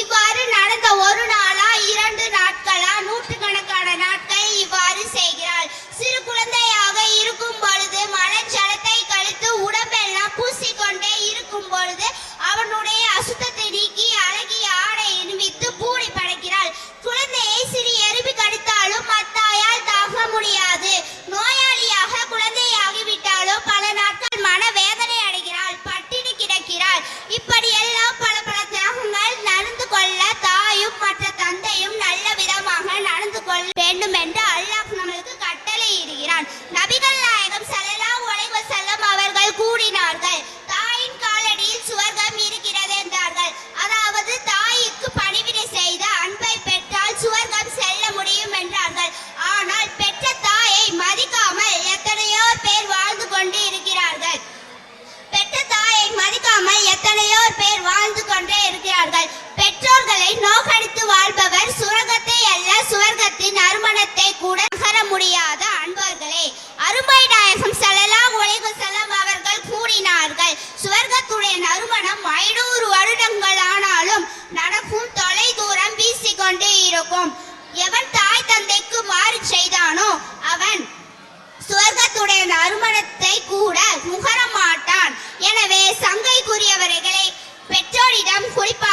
இவ்வாறு நடந்த ஒரு நாளா 2 நாட்களா நூற்றுக்கணக்கான நாட்கள் இவ்வாறு செய்கிறாள். சிறு குழந்தையாக இருக்கும் பொழுது மலஜலத்தை கழித்து உடம்பெல்லாம் பூசிக்கொண்டே இருக்கும் பொழுது அவனுடைய அசுத்தத்தை நீக்கி அழகிய ஆடை அணிவித்து பூரி படைக்கிறாள். குழந்தையை சிறு எறும்பு கடித்தாலும் மத்தாயால் தாங்க முடியாது. நோயாளியாக குழந்தையாகிவிட்டாலும் பல நாட்கள் மனவேதனை அடைகிறாள், பட்டினி கிடக்கிறாள். இப்படி எல்லாம் பல தியாகங்கள் நடந்து கொள்ள தாயும் மற்ற தந்தையும் நல்ல விதமாக நடந்து கொள்ள வேண்டும் என்று அல்லாஹ் நமக்கு கட்டளை இடுகிறான். நபிகள் நாயகம் ஸல்லல்லாஹு அலைஹி வஸல்லம் அவர்கள் கூறினார்கள், தாயின் காலடியில் சுவர்க்கம் இருக்கிறது என்றார்கள். அதாவது தாய்க்கு பணிவிடை செய்து அன்பை பெற்றால் சுவர்க்கம் செல்ல முடியும் என்றார்கள். ஆனால் பெற்ற தாயை மதிக்காமல் எத்தனையோ பேர் வாழ்ந்து கொண்டு இருக்கிறார்கள். பெற்ற தாயை மதிக்காமல் எத்தனையோ பேர் வாழ்ந்து கொண்டே இருக்கிறார்கள். பெற்றோர்களை நோக்கடித்து வாழ்பவர் சுவர்க்கத்தை அல்ல சுவர்க்கத்தின் நறுமணத்தை கூட நகர முடியாத அன்பர்களே. அருமை நாயகம் ஸல்லல்லாஹு அலைஹி வஸல்லம் அவர்கள் கூறினார்கள், சுவர்க்கத்துடைய நறுமணம் 500 வருடங்கள் ஆனாலும் நடக்கும் தொலை தூரம் வீசிக்கொண்டே இருக்கும். எவன் தாய் தந்தைக்கு மாறு செய்தானோ அவன் சுவர்க்கத்துடைய நறுமணத்தை கூட நுகர மாட்டான். எனவே சங்கைக்குரியவர்களே, பெற்றோரிடம் குறிப்பாக